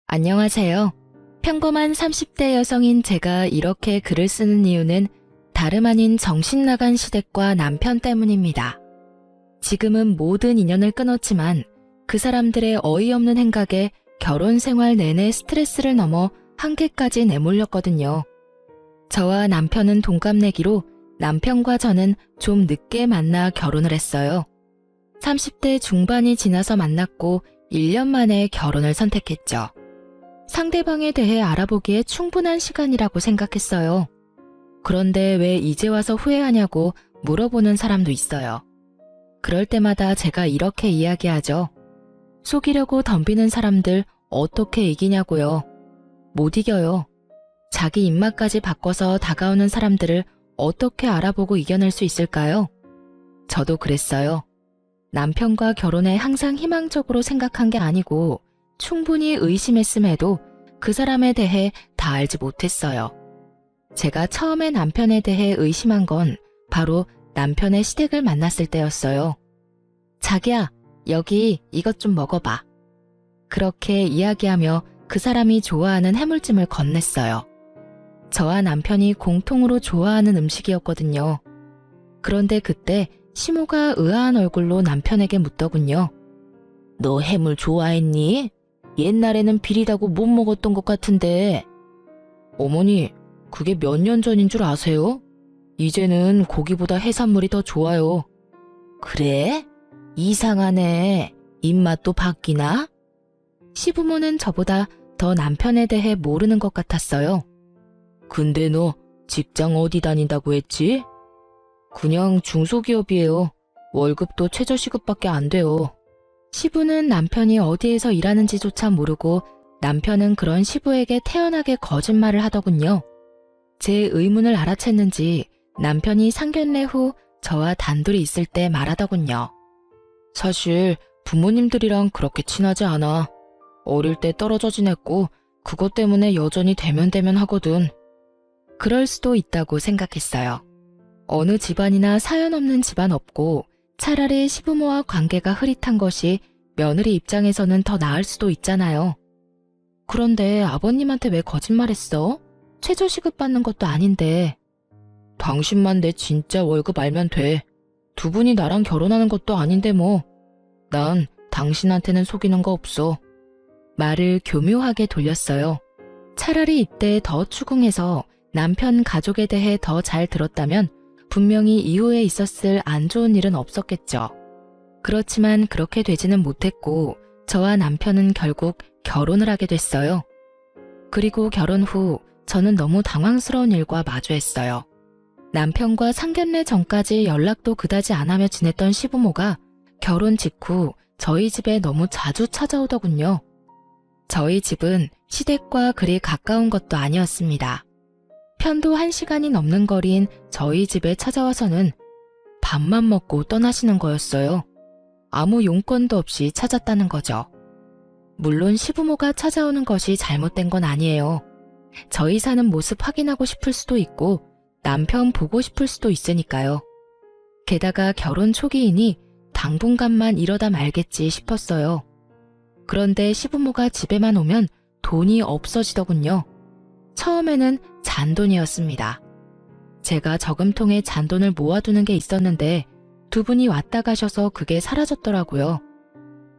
안녕하세요. 평범한 30대 여성인 제가 이렇게 글을 쓰는 이유는 다름 아닌 정신 나간 시댁과 남편 때문입니다. 지금은 모든 인연을 끊었지만 그 사람들의 어이없는 행각에 결혼 생활 내내 스트레스를 넘어 한계까지 내몰렸거든요. 저와 남편은 동갑내기로 남편과 저는 좀 늦게 만나 결혼을 했어요. 30대 중반이 지나서 만났고 1년 만에 결혼을 선택했죠. 상대방에 대해 알아보기에 충분한 시간이라고 생각했어요. 그런데 왜 이제 와서 후회하냐고 물어보는 사람도 있어요. 그럴 때마다 제가 이렇게 이야기하죠. 속이려고 덤비는 사람들 어떻게 이기냐고요. 못 이겨요. 자기 입맛까지 바꿔서 다가오는 사람들을 어떻게 알아보고 이겨낼 수 있을까요? 저도 그랬어요. 남편과 결혼에 항상 희망적으로 생각한 게 아니고 충분히 의심했음에도 그 사람에 대해 다 알지 못했어요. 제가 처음에 남편에 대해 의심한 건 바로 남편의 시댁을 만났을 때였어요. 자기야, 여기 이것 좀 먹어봐. 그렇게 이야기하며 그 사람이 좋아하는 해물찜을 건넸어요. 저와 남편이 공통으로 좋아하는 음식이었거든요. 그런데 그때 시모가 의아한 얼굴로 남편에게 묻더군요. 너 해물 좋아했니? 옛날에는 비리다고 못 먹었던 것 같은데. 어머니, 그게 몇 년 전인 줄 아세요? 이제는 고기보다 해산물이 더 좋아요. 그래? 이상하네. 입맛도 바뀌나? 시부모는 저보다 더 남편에 대해 모르는 것 같았어요. 근데 너 직장 어디 다닌다고 했지? 그냥 중소기업이에요. 월급도 최저시급밖에 안 돼요. 시부는 남편이 어디에서 일하는지조차 모르고 남편은 그런 시부에게 태연하게 거짓말을 하더군요. 제 의문을 알아챘는지 남편이 상견례 후 저와 단둘이 있을 때 말하더군요. 사실 부모님들이랑 그렇게 친하지 않아. 어릴 때 떨어져 지냈고 그것 때문에 여전히 대면대면 하거든. 그럴 수도 있다고 생각했어요. 어느 집안이나 사연 없는 집안 없고 차라리 시부모와 관계가 흐릿한 것이 며느리 입장에서는 더 나을 수도 있잖아요. 그런데 아버님한테 왜 거짓말했어? 최저시급 받는 것도 아닌데. 당신만 내 진짜 월급 알면 돼. 두 분이 나랑 결혼하는 것도 아닌데 뭐. 난 당신한테는 속이는 거 없어. 말을 교묘하게 돌렸어요. 차라리 이때 더 추궁해서 남편 가족에 대해 더 잘 들었다면 분명히 이후에 있었을 안 좋은 일은 없었겠죠. 그렇지만 그렇게 되지는 못했고 저와 남편은 결국 결혼을 하게 됐어요. 그리고 결혼 후 저는 너무 당황스러운 일과 마주했어요. 남편과 상견례 전까지 연락도 그다지 안 하며 지냈던 시부모가 결혼 직후 저희 집에 너무 자주 찾아오더군요. 저희 집은 시댁과 그리 가까운 것도 아니었습니다. 편도 1시간이 넘는 거리인 저희 집에 찾아와서는 밥만 먹고 떠나시는 거였어요. 아무 용건도 없이 찾았다는 거죠. 물론 시부모가 찾아오는 것이 잘못된 건 아니에요. 저희 사는 모습 확인하고 싶을 수도 있고 남편 보고 싶을 수도 있으니까요. 게다가 결혼 초기이니 당분간만 이러다 말겠지 싶었어요. 그런데 시부모가 집에만 오면 돈이 없어지더군요. 처음에는 잔돈이었습니다. 제가 저금통에 잔돈을 모아두는 게 있었는데 두 분이 왔다 가셔서 그게 사라졌더라고요.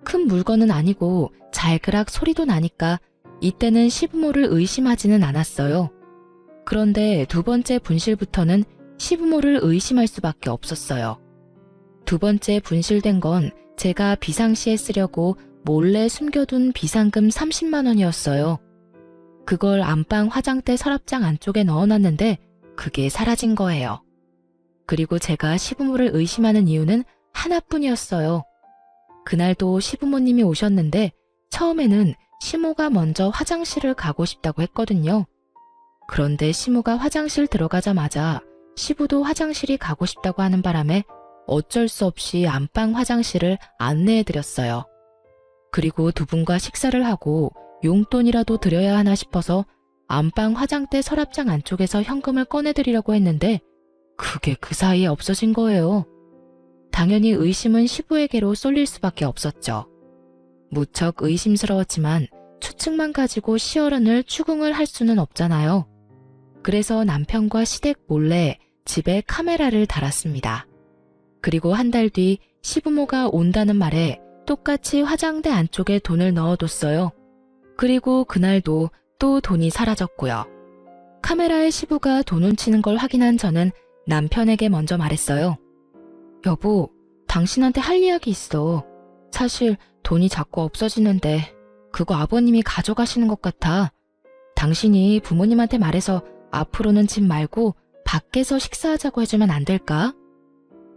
큰 물건은 아니고 잘그락 소리도 나니까 이때는 시부모를 의심하지는 않았어요. 그런데 두 번째 분실부터는 시부모를 의심할 수밖에 없었어요. 두 번째 분실된 건 제가 비상시에 쓰려고 몰래 숨겨둔 비상금 30만 원이었어요. 그걸 안방 화장대 서랍장 안쪽에 넣어놨는데 그게 사라진 거예요. 그리고 제가 시부모를 의심하는 이유는 하나뿐이었어요. 그날도 시부모님이 오셨는데 처음에는 시모가 먼저 화장실을 가고 싶다고 했거든요. 그런데 시모가 화장실 들어가자마자 시부도 화장실이 가고 싶다고 하는 바람에 어쩔 수 없이 안방 화장실을 안내해드렸어요. 그리고 두 분과 식사를 하고 용돈이라도 드려야 하나 싶어서 안방 화장대 서랍장 안쪽에서 현금을 꺼내드리려고 했는데 그게 그 사이에 없어진 거예요. 당연히 의심은 시부에게로 쏠릴 수밖에 없었죠. 무척 의심스러웠지만 추측만 가지고 시어른을 추궁을 할 수는 없잖아요. 그래서 남편과 시댁 몰래 집에 카메라를 달았습니다. 그리고 한 달 뒤 시부모가 온다는 말에 똑같이 화장대 안쪽에 돈을 넣어뒀어요. 그리고 그날도 또 돈이 사라졌고요. 카메라에 시부가 돈 훔치는 걸 확인한 저는 남편에게 먼저 말했어요. 여보, 당신한테 할 이야기 있어. 사실 돈이 자꾸 없어지는데 그거 아버님이 가져가시는 것 같아. 당신이 부모님한테 말해서 앞으로는 집 말고 밖에서 식사하자고 해주면 안 될까?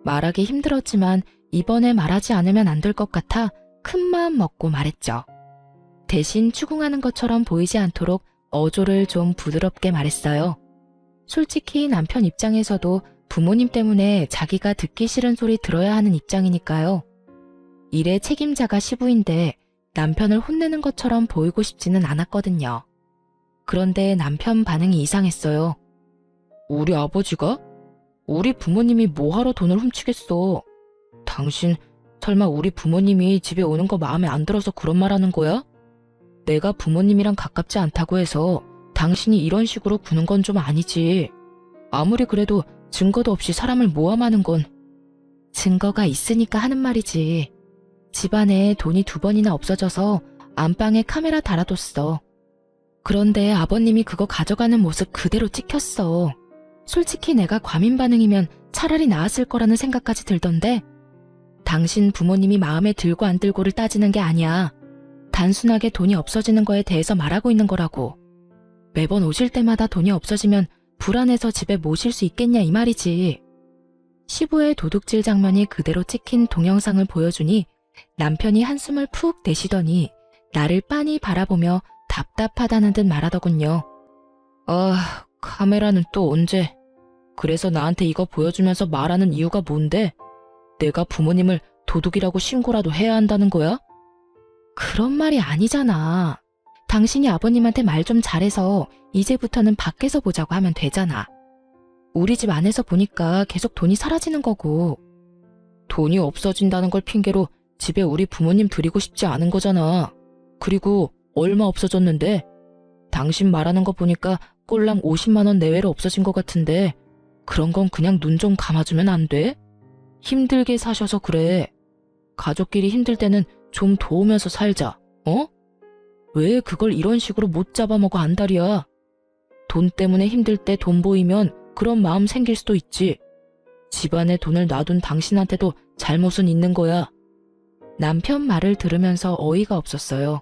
말하기 힘들었지만 이번에 말하지 않으면 안 될 것 같아 큰 마음 먹고 말했죠. 대신 추궁하는 것처럼 보이지 않도록 어조를 좀 부드럽게 말했어요. 솔직히 남편 입장에서도 부모님 때문에 자기가 듣기 싫은 소리 들어야 하는 입장이니까요. 일의 책임자가 시부인데 남편을 혼내는 것처럼 보이고 싶지는 않았거든요. 그런데 남편 반응이 이상했어요. 우리 아버지가? 우리 부모님이 뭐하러 돈을 훔치겠어? 당신 설마 우리 부모님이 집에 오는 거 마음에 안 들어서 그런 말 하는 거야? 내가 부모님이랑 가깝지 않다고 해서 당신이 이런 식으로 구는 건 좀 아니지. 아무리 그래도 증거도 없이 사람을 모함하는 건. 증거가 있으니까 하는 말이지. 집안에 돈이 2번이나 없어져서 안방에 카메라 달아뒀어. 그런데 아버님이 그거 가져가는 모습 그대로 찍혔어. 솔직히 내가 과민 반응이면 차라리 나았을 거라는 생각까지 들던데. 당신 부모님이 마음에 들고 안 들고를 따지는 게 아니야. 단순하게 돈이 없어지는 거에 대해서 말하고 있는 거라고. 매번 오실 때마다 돈이 없어지면 불안해서 집에 모실 수 있겠냐 이 말이지. 시부의 도둑질 장면이 그대로 찍힌 동영상을 보여주니 남편이 한숨을 푹 내쉬더니 나를 빤히 바라보며 답답하다는 듯 말하더군요. 아, 카메라는 또 언제? 그래서 나한테 이거 보여주면서 말하는 이유가 뭔데? 내가 부모님을 도둑이라고 신고라도 해야 한다는 거야? 그런 말이 아니잖아. 당신이 아버님한테 말 좀 잘해서 이제부터는 밖에서 보자고 하면 되잖아. 우리 집 안에서 보니까 계속 돈이 사라지는 거고. 돈이 없어진다는 걸 핑계로 집에 우리 부모님 드리고 싶지 않은 거잖아. 그리고 얼마 없어졌는데? 당신 말하는 거 보니까 꼴랑 50만 원 내외로 없어진 것 같은데 그런 건 그냥 눈 좀 감아주면 안 돼? 힘들게 사셔서 그래. 가족끼리 힘들 때는 좀 도우면서 살자. 어? 왜 그걸 이런 식으로 못 잡아먹어 안달이야. 돈 때문에 힘들 때 돈 보이면 그런 마음 생길 수도 있지. 집안에 돈을 놔둔 당신한테도 잘못은 있는 거야. 남편 말을 들으면서 어이가 없었어요.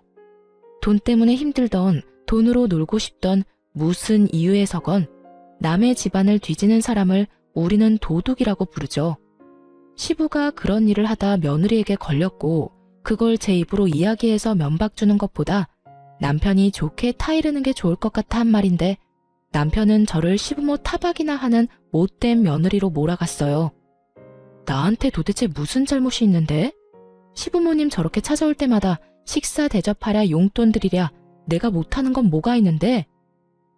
돈 때문에 힘들던, 돈으로 놀고 싶던 무슨 이유에서건 남의 집안을 뒤지는 사람을 우리는 도둑이라고 부르죠. 시부가 그런 일을 하다 며느리에게 걸렸고 그걸 제 입으로 이야기해서 면박 주는 것보다 남편이 좋게 타이르는 게 좋을 것 같아 한 말인데 남편은 저를 시부모 타박이나 하는 못된 며느리로 몰아갔어요. 나한테 도대체 무슨 잘못이 있는데? 시부모님 저렇게 찾아올 때마다 식사 대접하랴 용돈 드리랴 내가 못하는 건 뭐가 있는데?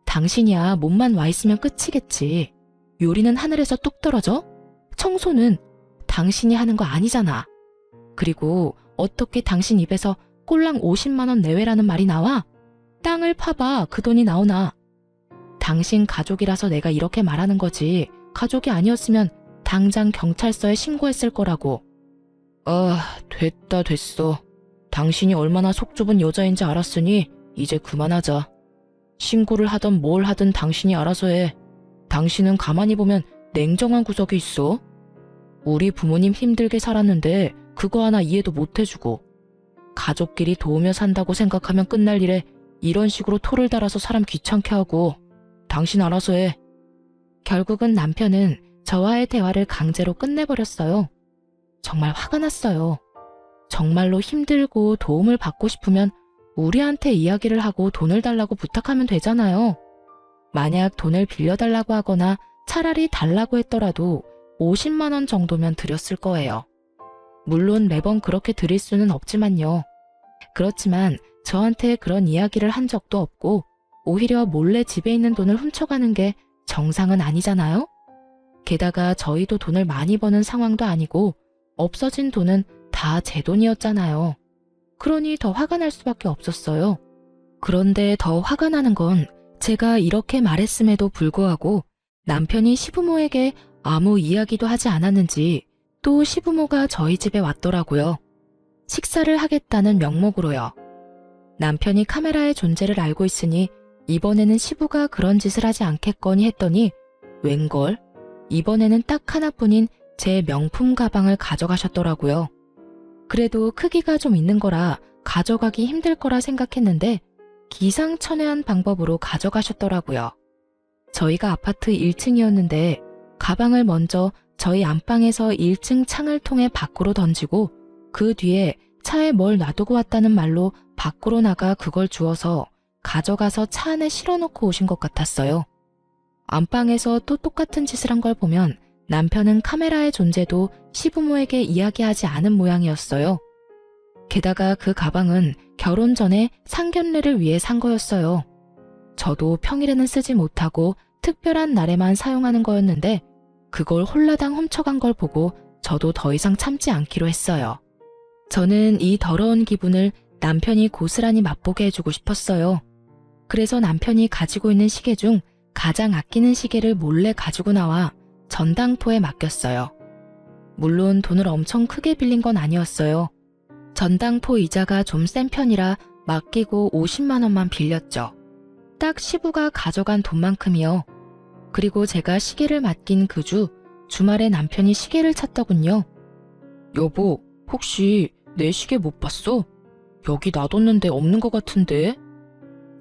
당신이야 몸만 와 있으면 끝이겠지. 요리는 하늘에서 뚝 떨어져? 청소는 당신이 하는 거 아니잖아. 그리고 어떻게 당신 입에서 꼴랑 50만 원 내외라는 말이 나와? 땅을 파봐 그 돈이 나오나. 당신 가족이라서 내가 이렇게 말하는 거지 가족이 아니었으면 당장 경찰서에 신고했을 거라고. 아, 됐어. 당신이 얼마나 속 좁은 여자인지 알았으니 이제 그만하자. 신고를 하든 뭘 하든 당신이 알아서 해. 당신은 가만히 보면 냉정한 구석이 있어. 우리 부모님 힘들게 살았는데 그거 하나 이해도 못 해주고 가족끼리 도우며 산다고 생각하면 끝날 일에 이런 식으로 토를 달아서 사람 귀찮게 하고. 당신 알아서 해. 결국은 남편은 저와의 대화를 강제로 끝내버렸어요. 정말 화가 났어요. 정말로 힘들고 도움을 받고 싶으면 우리한테 이야기를 하고 돈을 달라고 부탁하면 되잖아요. 만약 돈을 빌려달라고 하거나 차라리 달라고 했더라도 50만 원 정도면 드렸을 거예요. 물론 매번 그렇게 드릴 수는 없지만요. 그렇지만 저한테 그런 이야기를 한 적도 없고 오히려 몰래 집에 있는 돈을 훔쳐가는 게 정상은 아니잖아요? 게다가 저희도 돈을 많이 버는 상황도 아니고 없어진 돈은 다 제 돈이었잖아요. 그러니 더 화가 날 수밖에 없었어요. 그런데 더 화가 나는 건 제가 이렇게 말했음에도 불구하고 남편이 시부모에게 아무 이야기도 하지 않았는지 또 시부모가 저희 집에 왔더라고요. 식사를 하겠다는 명목으로요. 남편이 카메라의 존재를 알고 있으니 이번에는 시부가 그런 짓을 하지 않겠거니 했더니 웬걸? 이번에는 딱 하나뿐인 제 명품 가방을 가져가셨더라고요. 그래도 크기가 좀 있는 거라 가져가기 힘들 거라 생각했는데 기상천외한 방법으로 가져가셨더라고요. 저희가 아파트 1층이었는데 가방을 먼저 저희 안방에서 1층 창을 통해 밖으로 던지고 그 뒤에 차에 뭘 놔두고 왔다는 말로 밖으로 나가 그걸 주워서 가져가서 차 안에 실어놓고 오신 것 같았어요. 안방에서 또 똑같은 짓을 한 걸 보면 남편은 카메라의 존재도 시부모에게 이야기하지 않은 모양이었어요. 게다가 그 가방은 결혼 전에 상견례를 위해 산 거였어요. 저도 평일에는 쓰지 못하고 특별한 날에만 사용하는 거였는데 그걸 홀라당 훔쳐간 걸 보고 저도 더 이상 참지 않기로 했어요. 저는 이 더러운 기분을 남편이 고스란히 맛보게 해주고 싶었어요. 그래서 남편이 가지고 있는 시계 중 가장 아끼는 시계를 몰래 가지고 나와 전당포에 맡겼어요. 물론 돈을 엄청 크게 빌린 건 아니었어요. 전당포 이자가 좀 센 편이라 맡기고 50만 원만 빌렸죠. 딱 시부가 가져간 돈만큼이요. 그리고 제가 시계를 맡긴 그 주 주말에 남편이 시계를 찾더군요. 여보, 혹시 내 시계 못 봤어? 여기 놔뒀는데 없는 것 같은데?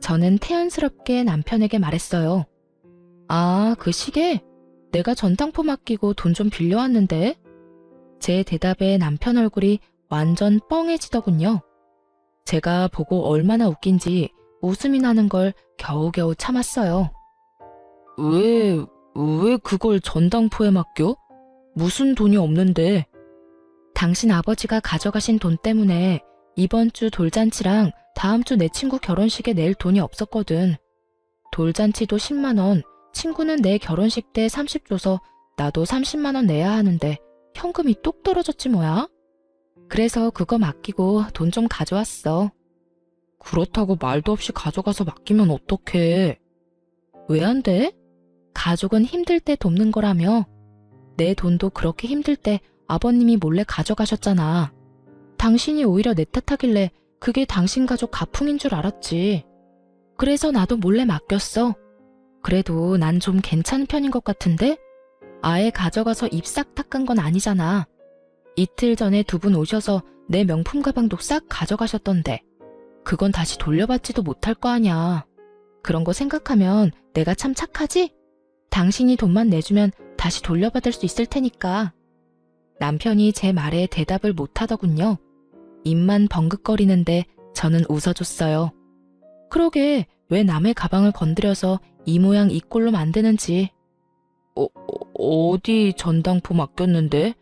저는 태연스럽게 남편에게 말했어요. 아, 그 시계? 내가 전당포 맡기고 돈 좀 빌려왔는데? 제 대답에 남편 얼굴이 완전 뻥해지더군요. 제가 보고 얼마나 웃긴지 웃음이 나는 걸 겨우겨우 참았어요. 왜 그걸 전당포에 맡겨? 무슨 돈이 없는데? 당신 아버지가 가져가신 돈 때문에 이번 주 돌잔치랑 다음 주 내 친구 결혼식에 낼 돈이 없었거든. 돌잔치도 10만 원, 친구는 내 결혼식 때 30 줘서 나도 30만 원 내야 하는데 현금이 뚝 떨어졌지 뭐야? 그래서 그거 맡기고 돈 좀 가져왔어. 그렇다고 말도 없이 가져가서 맡기면 어떡해? 왜 안 돼? 가족은 힘들 때 돕는 거라며. 내 돈도 그렇게 힘들 때 아버님이 몰래 가져가셨잖아. 당신이 오히려 내 탓하길래 그게 당신 가족 가풍인 줄 알았지. 그래서 나도 몰래 맡겼어. 그래도 난 좀 괜찮은 편인 것 같은데? 아예 가져가서 입 싹 닦은 건 아니잖아. 이틀 전에 두 분 오셔서 내 명품 가방도 싹 가져가셨던데 그건 다시 돌려받지도 못할 거 아냐. 그런 거 생각하면 내가 참 착하지? 당신이 돈만 내주면 다시 돌려받을 수 있을 테니까. 남편이 제 말에 대답을 못하더군요. 입만 벙긋거리는데 저는 웃어줬어요. 그러게 왜 남의 가방을 건드려서 이 모양 이 꼴로 만드는지. 어디 전당포 맡겼는데?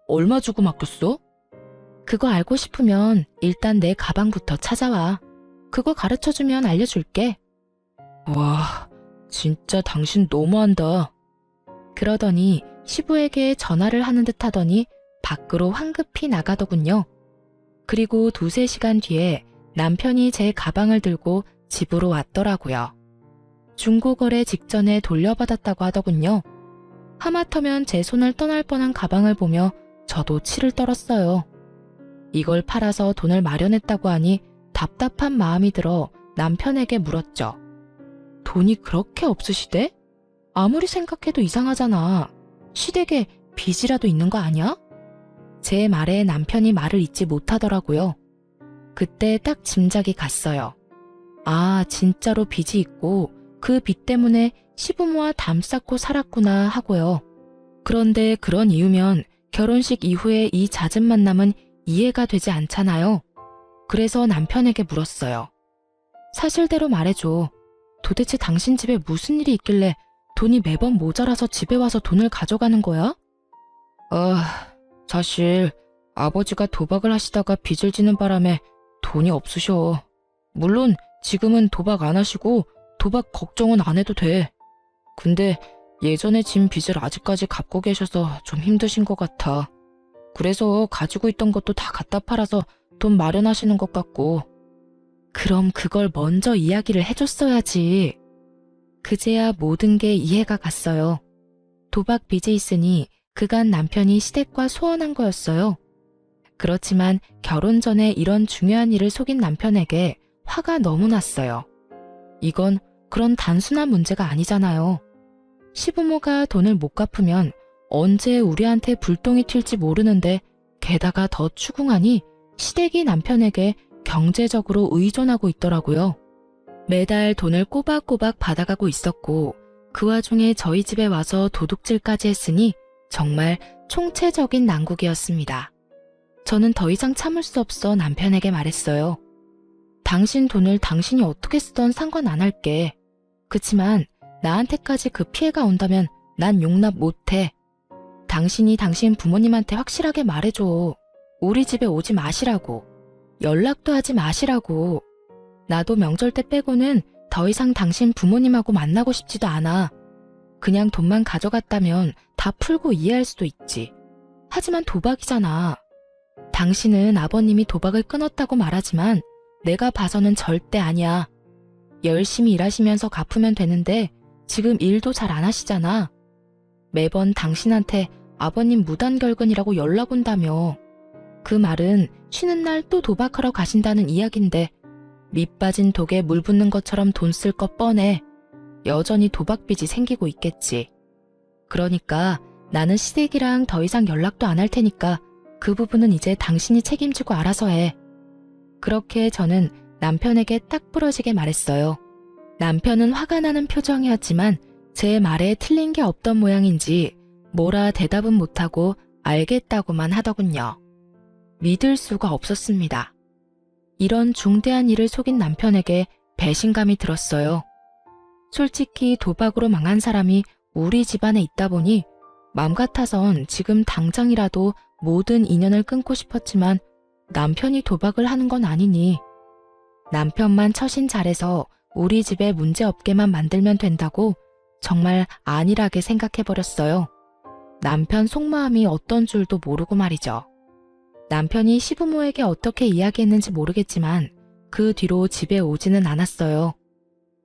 얼마 주고 맡겼어? 그거 알고 싶으면 일단 내 가방부터 찾아와. 그거 가르쳐주면 알려줄게. 와, 진짜 당신 너무한다. 그러더니 시부에게 전화를 하는 듯 하더니 밖으로 황급히 나가더군요. 그리고 2-3시간 뒤에 남편이 제 가방을 들고 집으로 왔더라고요. 중고거래 직전에 돌려받았다고 하더군요. 하마터면 제 손을 떠날 뻔한 가방을 보며 저도 치를 떨었어요. 이걸 팔아서 돈을 마련했다고 하니 답답한 마음이 들어 남편에게 물었죠. 돈이 그렇게 없으시대? 아무리 생각해도 이상하잖아. 시댁에 빚이라도 있는 거 아니야? 제 말에 남편이 말을 잇지 못하더라고요. 그때 딱 짐작이 갔어요. 아, 진짜로 빚이 있고 그 빚 때문에 시부모와 담 쌓고 살았구나 하고요. 그런데 그런 이유면 결혼식 이후에 이 잦은 만남은 이해가 되지 않잖아요. 그래서 남편에게 물었어요. 사실대로 말해줘. 도대체 당신 집에 무슨 일이 있길래 돈이 매번 모자라서 집에 와서 돈을 가져가는 거야? 사실 아버지가 도박을 하시다가 빚을 지는 바람에 돈이 없으셔. 물론 지금은 도박 안 하시고 도박 걱정은 안 해도 돼. 근데 예전에 진 빚을 아직까지 갚고 계셔서 좀 힘드신 것 같아. 그래서 가지고 있던 것도 다 갖다 팔아서 돈 마련하시는 것 같고. 그럼 그걸 먼저 이야기를 해줬어야지. 그제야 모든 게 이해가 갔어요. 도박 빚이 있으니 그간 남편이 시댁과 소원한 거였어요. 그렇지만 결혼 전에 이런 중요한 일을 속인 남편에게 화가 너무 났어요. 이건 그런 단순한 문제가 아니잖아요. 시부모가 돈을 못 갚으면 언제 우리한테 불똥이 튈지 모르는데 게다가 더 추궁하니 시댁이 남편에게 경제적으로 의존하고 있더라고요. 매달 돈을 꼬박꼬박 받아가고 있었고 그 와중에 저희 집에 와서 도둑질까지 했으니 정말 총체적인 난국이었습니다. 저는 더 이상 참을 수 없어 남편에게 말했어요. 당신 돈을 당신이 어떻게 쓰던 상관 안 할게. 그치만 나한테까지 그 피해가 온다면 난 용납 못해. 당신이 당신 부모님한테 확실하게 말해줘. 우리 집에 오지 마시라고. 연락도 하지 마시라고. 나도 명절 때 빼고는 더 이상 당신 부모님하고 만나고 싶지도 않아. 그냥 돈만 가져갔다면 다 풀고 이해할 수도 있지. 하지만 도박이잖아. 당신은 아버님이 도박을 끊었다고 말하지만 내가 봐서는 절대 아니야. 열심히 일하시면서 갚으면 되는데 지금 일도 잘 안 하시잖아. 매번 당신한테 아버님 무단결근이라고 연락 온다며. 그 말은 쉬는 날 또 도박하러 가신다는 이야기인데 밑 빠진 독에 물 붓는 것처럼 돈 쓸 것 뻔해. 여전히 도박빚이 생기고 있겠지. 그러니까 나는 시댁이랑 더 이상 연락도 안 할 테니까 그 부분은 이제 당신이 책임지고 알아서 해. 그렇게 저는 남편에게 딱 부러지게 말했어요. 남편은 화가 나는 표정이었지만 제 말에 틀린 게 없던 모양인지 뭐라 대답은 못하고 알겠다고만 하더군요. 믿을 수가 없었습니다. 이런 중대한 일을 속인 남편에게 배신감이 들었어요. 솔직히 도박으로 망한 사람이 우리 집안에 있다 보니 맘 같아선 지금 당장이라도 모든 인연을 끊고 싶었지만 남편이 도박을 하는 건 아니니 남편만 처신 잘해서 우리 집에 문제없게만 만들면 된다고 정말 안일하게 생각해버렸어요. 남편 속마음이 어떤 줄도 모르고 말이죠. 남편이 시부모에게 어떻게 이야기했는지 모르겠지만 그 뒤로 집에 오지는 않았어요.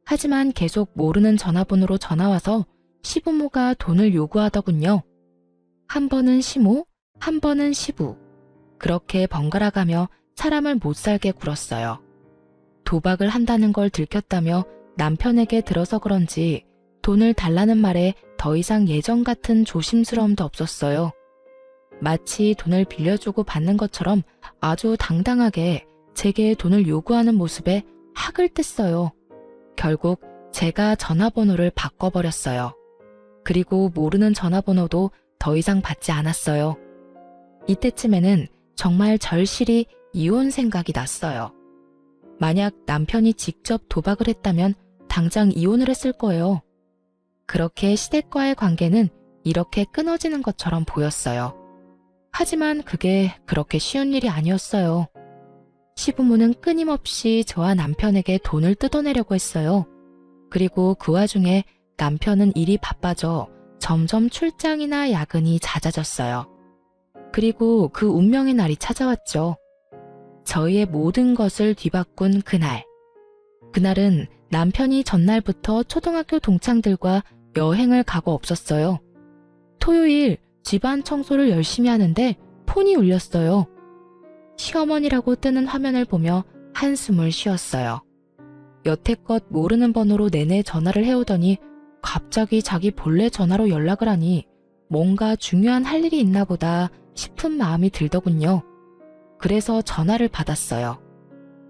하지만 계속 모르는 전화번호로 전화와서 시부모가 돈을 요구하더군요. 한 번은 시모, 한 번은 시부. 그렇게 번갈아가며 사람을 못 살게 굴었어요. 도박을 한다는 걸 들켰다며 남편에게 들어서 그런지 돈을 달라는 말에 더 이상 예전 같은 조심스러움도 없었어요. 마치 돈을 빌려주고 받는 것처럼 아주 당당하게 제게 돈을 요구하는 모습에 학을 뗐어요. 결국 제가 전화번호를 바꿔버렸어요. 그리고 모르는 전화번호도 더 이상 받지 않았어요. 이때쯤에는 정말 절실히 이혼 생각이 났어요. 만약 남편이 직접 도박을 했다면 당장 이혼을 했을 거예요. 그렇게 시댁과의 관계는 이렇게 끊어지는 것처럼 보였어요. 하지만 그게 그렇게 쉬운 일이 아니었어요. 시부모는 끊임없이 저와 남편에게 돈을 뜯어내려고 했어요. 그리고 그 와중에 남편은 일이 바빠져 점점 출장이나 야근이 잦아졌어요. 그리고 그 운명의 날이 찾아왔죠. 저희의 모든 것을 뒤바꾼 그날. 그날은 남편이 전날부터 초등학교 동창들과 여행을 가고 없었어요. 토요일 집안 청소를 열심히 하는데 폰이 울렸어요. 시어머니라고 뜨는 화면을 보며 한숨을 쉬었어요. 여태껏 모르는 번호로 내내 전화를 해오더니 갑자기 자기 본래 전화로 연락을 하니 뭔가 중요한 할 일이 있나 보다 싶은 마음이 들더군요. 그래서 전화를 받았어요.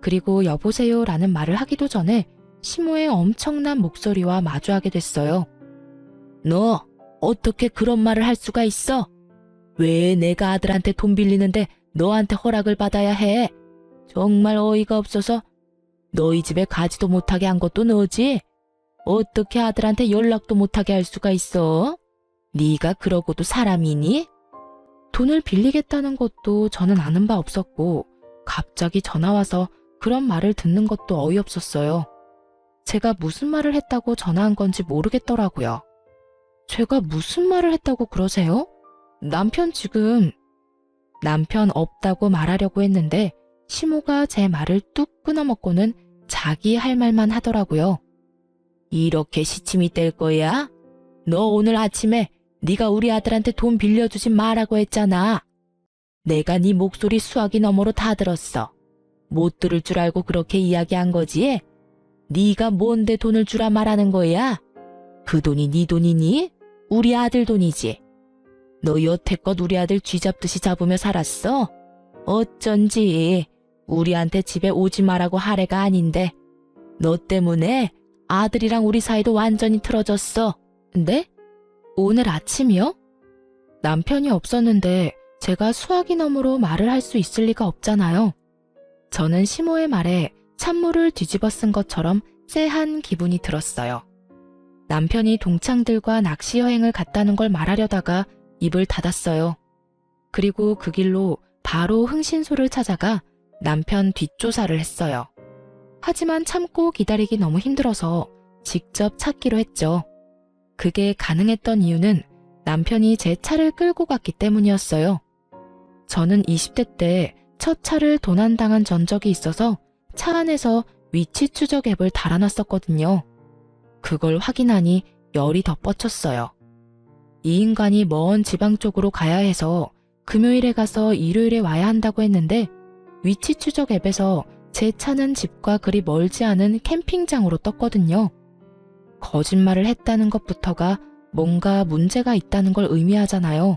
그리고 여보세요 라는 말을 하기도 전에 시모의 엄청난 목소리와 마주하게 됐어요. 너 어떻게 그런 말을 할 수가 있어? 왜 내가 아들한테 돈 빌리는데 너한테 허락을 받아야 해? 정말 어이가 없어서. 너희 집에 가지도 못하게 한 것도 너지? 어떻게 아들한테 연락도 못하게 할 수가 있어? 네가 그러고도 사람이니? 돈을 빌리겠다는 것도 저는 아는 바 없었고 갑자기 전화와서 그런 말을 듣는 것도 어이없었어요. 제가 무슨 말을 했다고 전화한 건지 모르겠더라고요. 제가 무슨 말을 했다고 그러세요? 남편 없다고 말하려고 했는데 시모가 제 말을 뚝 끊어먹고는 자기 할 말만 하더라고요. 이렇게 시침이 뗄 거야? 너 오늘 아침에 네가 우리 아들한테 돈 빌려주지 말라고 했잖아. 내가 네 목소리 수화기 너머로 다 들었어. 못 들을 줄 알고 그렇게 이야기한 거지? 네가 뭔데 돈을 주라 말하는 거야? 그 돈이 네 돈이니? 우리 아들 돈이지. 너 여태껏 우리 아들 쥐잡듯이 잡으며 살았어? 어쩐지 우리한테 집에 오지 말라고 하래가 아닌데 너 때문에 아들이랑 우리 사이도 완전히 틀어졌어. 네? 오늘 아침이요? 남편이 없었는데 제가 수화기 너머로 말을 할 수 있을 리가 없잖아요. 저는 시모의 말에 찬물을 뒤집어 쓴 것처럼 쎄한 기분이 들었어요. 남편이 동창들과 낚시 여행을 갔다는 걸 말하려다가 입을 닫았어요. 그리고 그 길로 바로 흥신소를 찾아가 남편 뒷조사를 했어요. 하지만 참고 기다리기 너무 힘들어서 직접 찾기로 했죠. 그게 가능했던 이유는 남편이 제 차를 끌고 갔기 때문이었어요. 저는 20대 때 첫 차를 도난당한 전적이 있어서 차 안에서 위치 추적 앱을 달아놨었거든요. 그걸 확인하니 열이 더 뻗쳤어요. 이 인간이 먼 지방 쪽으로 가야 해서 금요일에 가서 일요일에 와야 한다고 했는데 위치 추적 앱에서 제 차는 집과 그리 멀지 않은 캠핑장으로 떴거든요. 거짓말을 했다는 것부터가 뭔가 문제가 있다는 걸 의미하잖아요.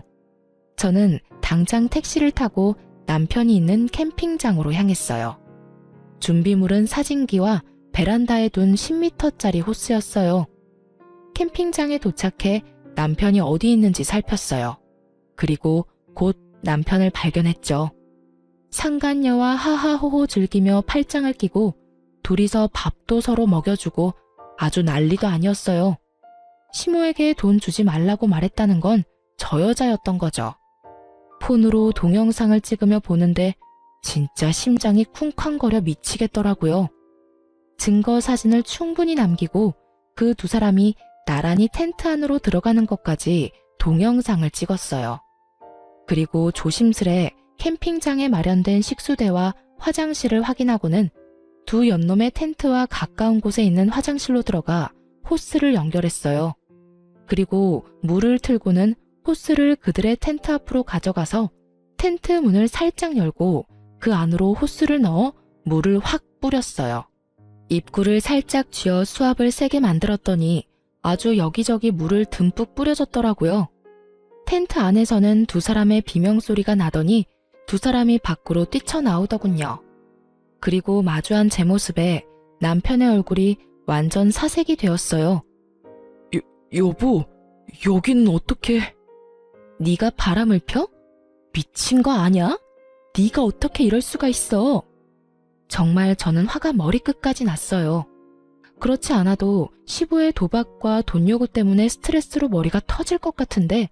저는 당장 택시를 타고 남편이 있는 캠핑장으로 향했어요. 준비물은 사진기와 베란다에 둔 10m짜리 호스였어요. 캠핑장에 도착해 남편이 어디 있는지 살폈어요. 그리고 곧 남편을 발견했죠. 상간녀와 하하호호 즐기며 팔짱을 끼고 둘이서 밥도 서로 먹여주고 아주 난리도 아니었어요. 시모에게 돈 주지 말라고 말했다는 건 저 여자였던 거죠. 폰으로 동영상을 찍으며 보는데 진짜 심장이 쿵쾅거려 미치겠더라고요. 증거 사진을 충분히 남기고 그 두 사람이 나란히 텐트 안으로 들어가는 것까지 동영상을 찍었어요. 그리고 조심스레 캠핑장에 마련된 식수대와 화장실을 확인하고는 두 연놈의 텐트와 가까운 곳에 있는 화장실로 들어가 호스를 연결했어요. 그리고 물을 틀고는 호스를 그들의 텐트 앞으로 가져가서 텐트 문을 살짝 열고 그 안으로 호스를 넣어 물을 확 뿌렸어요. 입구를 살짝 쥐어 수압을 세게 만들었더니 아주 여기저기 물을 듬뿍 뿌려줬더라고요. 텐트 안에서는 두 사람의 비명소리가 나더니 두 사람이 밖으로 뛰쳐나오더군요. 그리고 마주한 제 모습에 남편의 얼굴이 완전 사색이 되었어요. 여보, 여기는 어떻게... 네가 바람을 펴? 미친 거 아냐? 네가 어떻게 이럴 수가 있어? 정말 저는 화가 머리끝까지 났어요. 그렇지 않아도 시부의 도박과 돈 요구 때문에 스트레스로 머리가 터질 것 같은데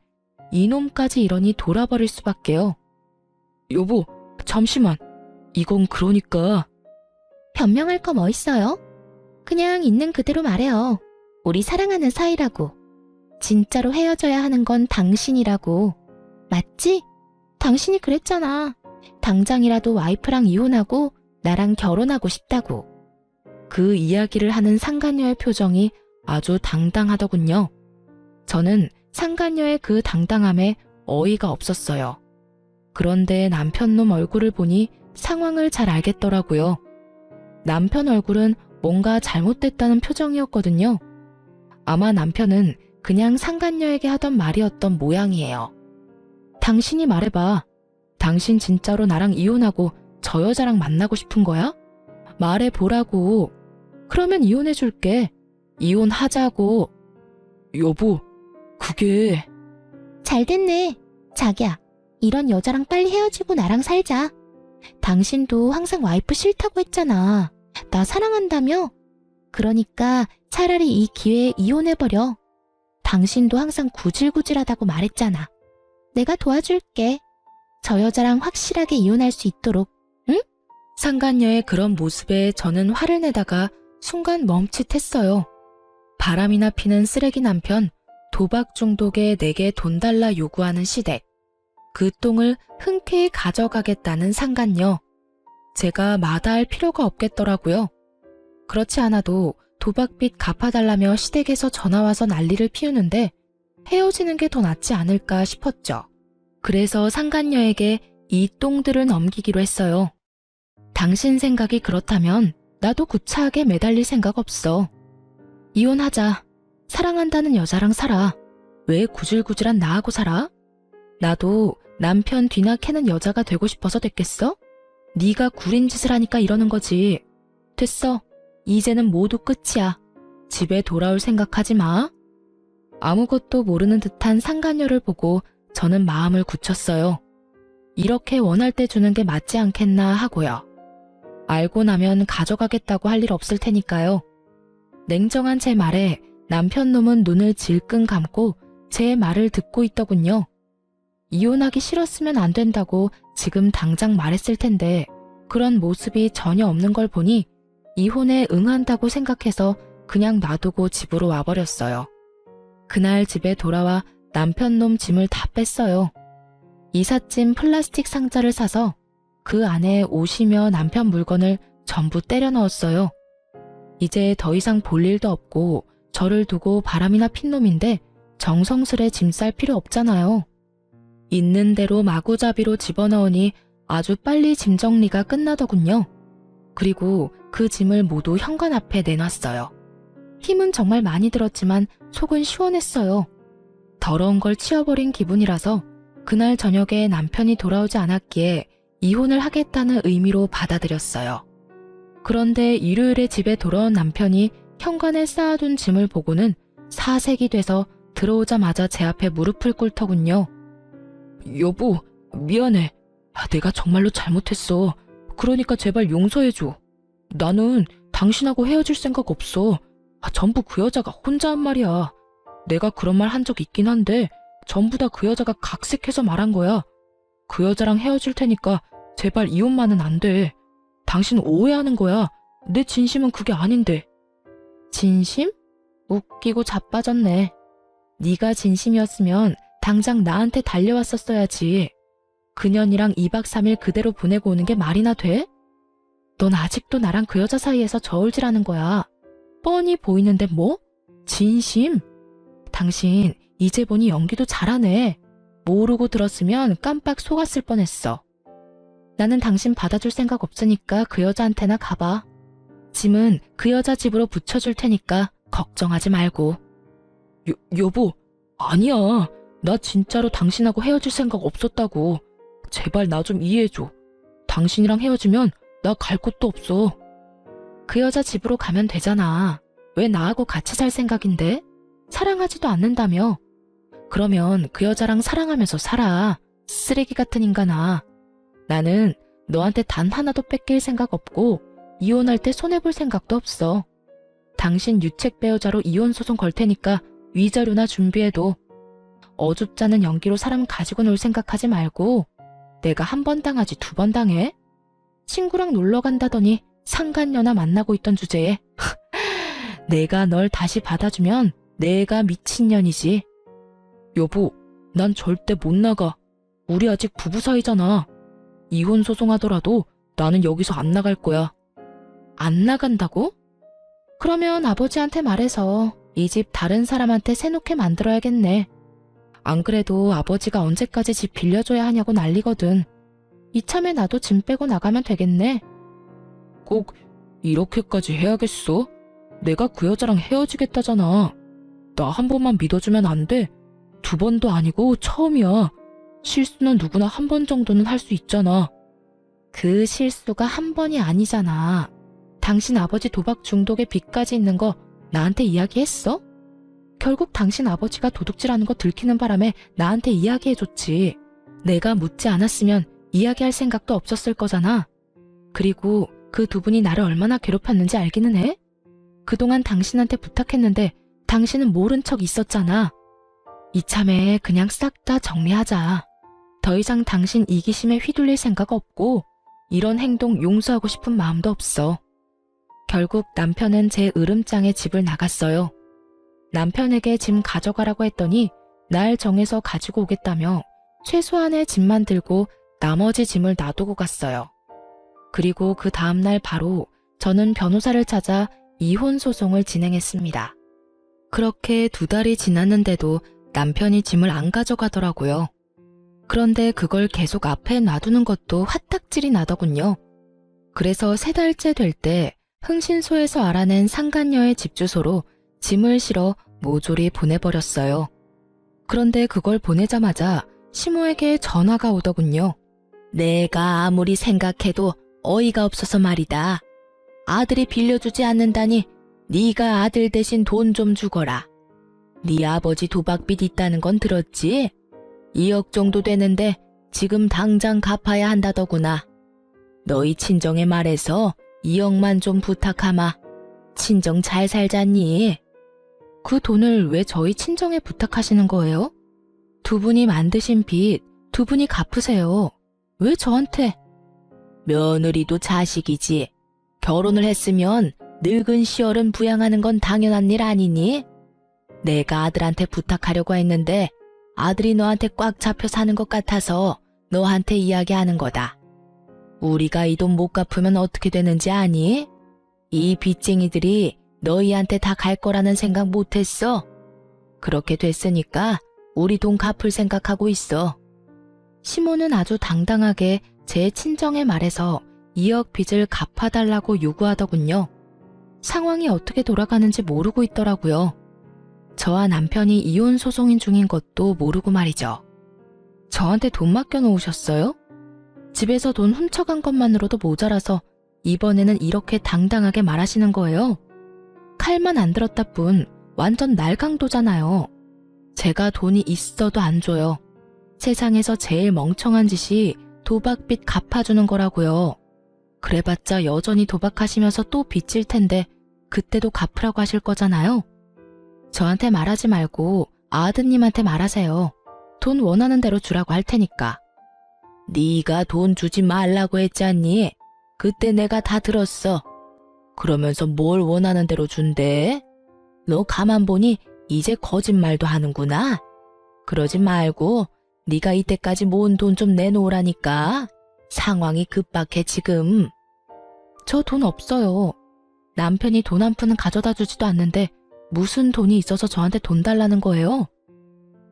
이놈까지 이러니 돌아버릴 수밖에요. 여보, 잠시만. 이건 그러니까... 변명할 거 뭐 있어요? 그냥 있는 그대로 말해요. 우리 사랑하는 사이라고. 진짜로 헤어져야 하는 건 당신이라고. 맞지? 당신이 그랬잖아. 당장이라도 와이프랑 이혼하고 나랑 결혼하고 싶다고. 그 이야기를 하는 상간녀의 표정이 아주 당당하더군요. 저는 상간녀의 그 당당함에 어이가 없었어요. 그런데 남편놈 얼굴을 보니 상황을 잘 알겠더라고요. 남편 얼굴은 뭔가 잘못됐다는 표정이었거든요. 아마 남편은 그냥 상간녀에게 하던 말이었던 모양이에요. 당신이 말해봐. 당신 진짜로 나랑 이혼하고 저 여자랑 만나고 싶은 거야? 말해보라고. 그러면 이혼해줄게. 이혼하자고. 여보, 그게... 잘됐네. 자기야, 이런 여자랑 빨리 헤어지고 나랑 살자. 당신도 항상 와이프 싫다고 했잖아. 나 사랑한다며? 그러니까 차라리 이 기회에 이혼해버려. 당신도 항상 구질구질하다고 말했잖아. 내가 도와줄게. 저 여자랑 확실하게 이혼할 수 있도록, 응? 상간녀의 그런 모습에 저는 화를 내다가 순간 멈칫했어요. 바람이나 피는 쓰레기 남편, 도박 중독에 내게 돈 달라 요구하는 시댁. 그 똥을 흔쾌히 가져가겠다는 상간녀. 제가 마다할 필요가 없겠더라고요. 그렇지 않아도 도박빚 갚아달라며 시댁에서 전화와서 난리를 피우는데 헤어지는 게 더 낫지 않을까 싶었죠. 그래서 상간녀에게 이 똥들을 넘기기로 했어요. 당신 생각이 그렇다면 나도 구차하게 매달릴 생각 없어. 이혼하자. 사랑한다는 여자랑 살아. 왜 구질구질한 나하고 살아? 나도 남편 뒤나 캐는 여자가 되고 싶어서 됐겠어? 네가 구린 짓을 하니까 이러는 거지. 됐어. 이제는 모두 끝이야. 집에 돌아올 생각하지 마. 아무것도 모르는 듯한 상간녀를 보고 저는 마음을 굳혔어요. 이렇게 원할 때 주는 게 맞지 않겠나 하고요. 알고 나면 가져가겠다고 할 일 없을 테니까요. 냉정한 제 말에 남편 놈은 눈을 질끈 감고 제 말을 듣고 있더군요. 이혼하기 싫었으면 안 된다고 지금 당장 말했을 텐데 그런 모습이 전혀 없는 걸 보니 이혼에 응한다고 생각해서 그냥 놔두고 집으로 와버렸어요. 그날 집에 돌아와 남편 놈 짐을 다 뺐어요. 이삿짐 플라스틱 상자를 사서 그 안에 옷이며 남편 물건을 전부 때려 넣었어요. 이제 더 이상 볼 일도 없고 저를 두고 바람이나 핀 놈인데 정성스레 짐 쌀 필요 없잖아요. 있는 대로 마구잡이로 집어넣으니 아주 빨리 짐 정리가 끝나더군요. 그리고 그 짐을 모두 현관 앞에 내놨어요. 힘은 정말 많이 들었지만 속은 시원했어요. 더러운 걸 치워버린 기분이라서 그날 저녁에 남편이 돌아오지 않았기에 이혼을 하겠다는 의미로 받아들였어요. 그런데 일요일에 집에 돌아온 남편이 현관에 쌓아둔 짐을 보고는 사색이 돼서 들어오자마자 제 앞에 무릎을 꿇더군요. 여보, 미안해. 내가 정말로 잘못했어. 그러니까 제발 용서해줘. 나는 당신하고 헤어질 생각 없어. 전부 그 여자가 혼자 한 말이야. 내가 그런 말 한 적 있긴 한데 전부 다 그 여자가 각색해서 말한 거야. 그 여자랑 헤어질 테니까 제발 이혼만은 안 돼. 당신 오해하는 거야. 내 진심은 그게 아닌데. 진심? 웃기고 자빠졌네. 네가 진심이었으면 당장 나한테 달려왔었어야지. 그년이랑 2박 3일 그대로 보내고 오는 게 말이나 돼? 넌 아직도 나랑 그 여자 사이에서 저울질하는 거야. 뻔히 보이는데 뭐? 진심? 당신 이제 보니 연기도 잘하네. 모르고 들었으면 깜빡 속았을 뻔했어. 나는 당신 받아줄 생각 없으니까 그 여자한테나 가봐. 짐은 그 여자 집으로 붙여줄 테니까 걱정하지 말고. 여보, 아니야. 나 진짜로 당신하고 헤어질 생각 없었다고. 제발 나 좀 이해해줘. 당신이랑 헤어지면 나 갈 곳도 없어. 그 여자 집으로 가면 되잖아. 왜 나하고 같이 살 생각인데? 사랑하지도 않는다며. 그러면 그 여자랑 사랑하면서 살아. 쓰레기 같은 인간아. 나는 너한테 단 하나도 뺏길 생각 없고 이혼할 때 손해볼 생각도 없어. 당신 유책 배우자로 이혼 소송 걸 테니까 위자료나 준비해도. 어줍잖은 연기로 사람 가지고 놀 생각하지 말고 내가 한 번 당하지 2번 당해? 친구랑 놀러 간다더니 상간녀나 만나고 있던 주제에 내가 널 다시 받아주면 내가 미친년이지. 여보, 난 절대 못 나가. 우리 아직 부부 사이잖아. 이혼 소송하더라도 나는 여기서 안 나갈 거야. 안 나간다고? 그러면 아버지한테 말해서 이 집 다른 사람한테 세놓게 만들어야겠네. 안 그래도 아버지가 언제까지 집 빌려줘야 하냐고 난리거든. 이참에 나도 짐 빼고 나가면 되겠네. 꼭 이렇게까지 해야겠어? 내가 그 여자랑 헤어지겠다잖아. 나 한 번만 믿어주면 안 돼? 2번도 아니고 처음이야. 실수는 누구나 한 번 정도는 할 수 있잖아. 그 실수가 한 번이 아니잖아. 당신 아버지 도박 중독에 빚까지 있는 거 나한테 이야기했어? 결국 당신 아버지가 도둑질하는 거 들키는 바람에 나한테 이야기해줬지. 내가 묻지 않았으면 이야기할 생각도 없었을 거잖아. 그리고 그 2분이 나를 얼마나 괴롭혔는지 알기는 해? 그동안 당신한테 부탁했는데 당신은 모른 척 있었잖아. 이참에 그냥 싹 다 정리하자. 더 이상 당신 이기심에 휘둘릴 생각 없고 이런 행동 용서하고 싶은 마음도 없어. 결국 남편은 제 으름장에 집을 나갔어요. 남편에게 짐 가져가라고 했더니 날 정해서 가지고 오겠다며 최소한의 짐만 들고 나머지 짐을 놔두고 갔어요. 그리고 그 다음날 바로 저는 변호사를 찾아 이혼 소송을 진행했습니다. 그렇게 2달이 지났는데도 남편이 짐을 안 가져가더라고요. 그런데 그걸 계속 앞에 놔두는 것도 화딱질이 나더군요. 그래서 3달째 될 때 흥신소에서 알아낸 상간녀의 집 주소로 짐을 실어 모조리 보내버렸어요. 그런데 그걸 보내자마자 시모에게 전화가 오더군요. 내가 아무리 생각해도 어이가 없어서 말이다. 아들이 빌려주지 않는다니 네가 아들 대신 돈 좀 주거라. 네 아버지 도박빚 있다는 건 들었지? 2억 정도 되는데 지금 당장 갚아야 한다더구나. 너희 친정에 말해서 2억만 좀 부탁하마. 친정 잘 살잖니? 그 돈을 왜 저희 친정에 부탁하시는 거예요? 2분이 만드신 빚 2분이 갚으세요. 왜 저한테? 며느리도 자식이지. 결혼을 했으면 늙은 시어른 부양하는 건 당연한 일 아니니? 내가 아들한테 부탁하려고 했는데 아들이 너한테 꽉 잡혀 사는 것 같아서 너한테 이야기하는 거다. 우리가 이 돈 못 갚으면 어떻게 되는지 아니? 이 빚쟁이들이 너희한테 다 갈 거라는 생각 못했어? 그렇게 됐으니까 우리 돈 갚을 생각하고 있어. 시모는 아주 당당하게 제 친정에 말해서 2억 빚을 갚아달라고 요구하더군요. 상황이 어떻게 돌아가는지 모르고 있더라고요. 저와 남편이 이혼 소송인 중인 것도 모르고 말이죠. 저한테 돈 맡겨놓으셨어요? 집에서 돈 훔쳐간 것만으로도 모자라서 이번에는 이렇게 당당하게 말하시는 거예요? 칼만 안 들었다 뿐 완전 날강도잖아요. 제가 돈이 있어도 안 줘요. 세상에서 제일 멍청한 짓이 도박빚 갚아주는 거라고요. 그래봤자 여전히 도박하시면서 또 빚질 텐데 그때도 갚으라고 하실 거잖아요. 저한테 말하지 말고 아드님한테 말하세요. 돈 원하는 대로 주라고 할 테니까. 네가 돈 주지 말라고 했잖니? 그때 내가 다 들었어. 그러면서 뭘 원하는 대로 준대? 너 가만 보니 이제 거짓말도 하는구나. 그러지 말고 네가 이때까지 모은 돈 좀 내놓으라니까. 상황이 급박해 지금. 저 돈 없어요. 남편이 돈 한 푼은 가져다 주지도 않는데 무슨 돈이 있어서 저한테 돈 달라는 거예요?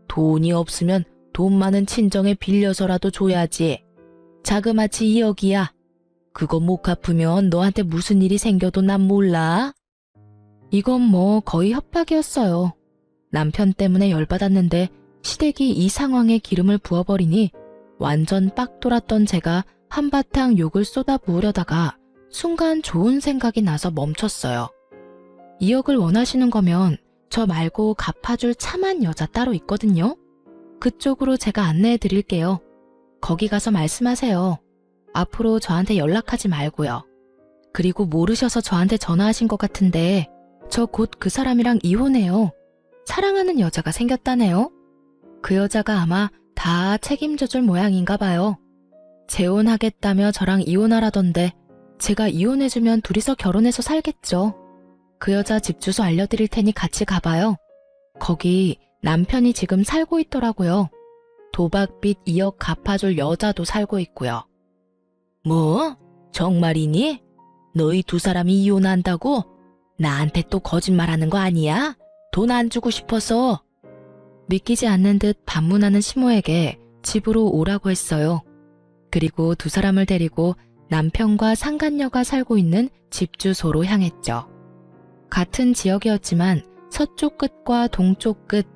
돈이 없으면 돈 많은 친정에 빌려서라도 줘야지. 자그마치 2억이야. 그거 못 갚으면 너한테 무슨 일이 생겨도 난 몰라. 이건 뭐 거의 협박이었어요. 남편 때문에 열받았는데 시댁이 이 상황에 기름을 부어버리니 완전 빡 돌았던 제가 한바탕 욕을 쏟아부으려다가 순간 좋은 생각이 나서 멈췄어요. 2억을 원하시는 거면 저 말고 갚아줄 참한 여자 따로 있거든요. 그쪽으로 제가 안내해 드릴게요. 거기 가서 말씀하세요. 앞으로 저한테 연락하지 말고요. 그리고 모르셔서 저한테 전화하신 것 같은데 저 곧 그 사람이랑 이혼해요. 사랑하는 여자가 생겼다네요. 그 여자가 아마 다 책임져줄 모양인가 봐요. 재혼하겠다며 저랑 이혼하라던데 제가 이혼해주면 둘이서 결혼해서 살겠죠. 그 여자 집 주소 알려드릴 테니 같이 가봐요. 거기 남편이 지금 살고 있더라고요. 도박빚 2억 갚아줄 여자도 살고 있고요. 뭐? 정말이니? 너희 2사람이 이혼한다고? 나한테 또 거짓말하는 거 아니야? 돈 안 주고 싶어서. 믿기지 않는 듯 반문하는 시모에게 집으로 오라고 했어요. 그리고 2사람을 데리고 남편과 상간녀가 살고 있는 집 주소로 향했죠. 같은 지역이었지만 서쪽 끝과 동쪽 끝,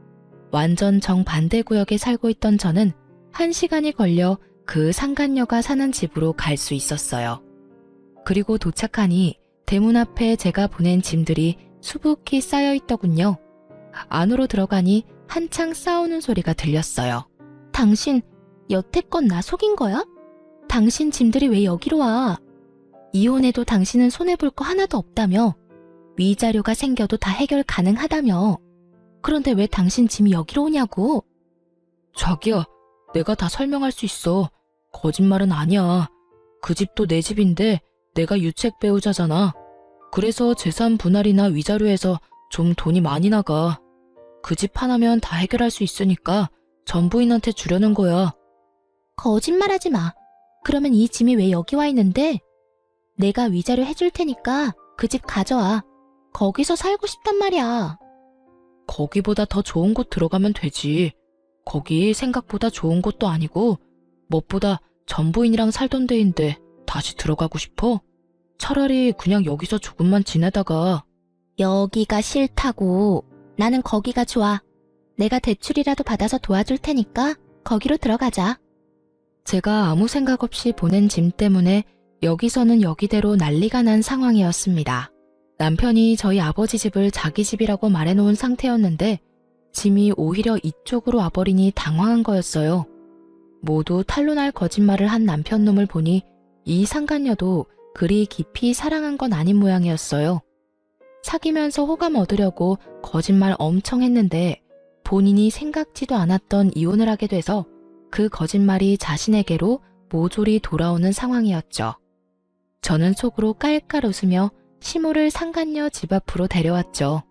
완전 정반대 구역에 살고 있던 저는 1시간이 걸려 그 상간녀가 사는 집으로 갈 수 있었어요. 그리고 도착하니 대문 앞에 제가 보낸 짐들이 수북히 쌓여 있더군요. 안으로 들어가니 한창 싸우는 소리가 들렸어요. 당신 여태껏 나 속인 거야? 당신 짐들이 왜 여기로 와? 이혼해도 당신은 손해볼 거 하나도 없다며. 위자료가 생겨도 다 해결 가능하다며. 그런데 왜 당신 짐이 여기로 오냐고. 자기야, 내가 다 설명할 수 있어. 거짓말은 아니야. 그 집도 내 집인데 내가 유책 배우자잖아. 그래서 재산 분할이나 위자료에서 좀 돈이 많이 나가. 그 집 하나면 다 해결할 수 있으니까 전부인한테 주려는 거야. 거짓말하지 마. 그러면 이 짐이 왜 여기 와 있는데? 내가 위자료 해줄 테니까 그 집 가져와. 거기서 살고 싶단 말이야. 거기보다 더 좋은 곳 들어가면 되지. 거기 생각보다 좋은 곳도 아니고 무엇보다 전부인이랑 살던 데인데 다시 들어가고 싶어? 차라리 그냥 여기서 조금만 지내다가. 여기가 싫다고. 나는 거기가 좋아. 내가 대출이라도 받아서 도와줄 테니까 거기로 들어가자. 제가 아무 생각 없이 보낸 짐 때문에 여기서는 여기대로 난리가 난 상황이었습니다. 남편이 저희 아버지 집을 자기 집이라고 말해놓은 상태였는데 짐이 오히려 이쪽으로 와버리니 당황한 거였어요. 모두 탄로날 거짓말을 한 남편 놈을 보니 이 상간녀도 그리 깊이 사랑한 건 아닌 모양이었어요. 사귀면서 호감 얻으려고 거짓말 엄청 했는데 본인이 생각지도 않았던 이혼을 하게 돼서 그 거짓말이 자신에게로 모조리 돌아오는 상황이었죠. 저는 속으로 깔깔 웃으며 시모를 상간녀 집 앞으로 데려왔죠.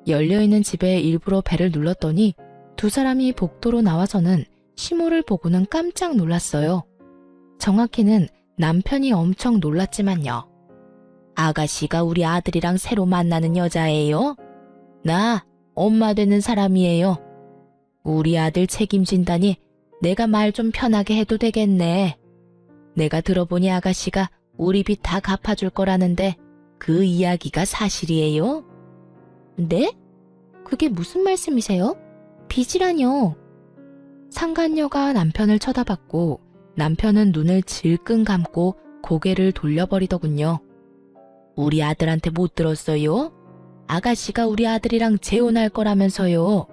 열려있는 집에 일부러 벨을 눌렀더니 두 사람이 복도로 나와서는 시모를 보고는 깜짝 놀랐어요. 정확히는 남편이 엄청 놀랐지만요. 아가씨가 우리 아들이랑 새로 만나는 여자예요? 나 엄마 되는 사람이에요. 우리 아들 책임진다니 내가 말 좀 편하게 해도 되겠네. 내가 들어보니 아가씨가 우리 빚 다 갚아줄 거라는데 그 이야기가 사실이에요? 네? 그게 무슨 말씀이세요? 빚이라뇨? 상간녀가 남편을 쳐다봤고 남편은 눈을 질끈 감고 고개를 돌려버리더군요. 우리 아들한테 못 들었어요? 아가씨가 우리 아들이랑 재혼할 거라면서요.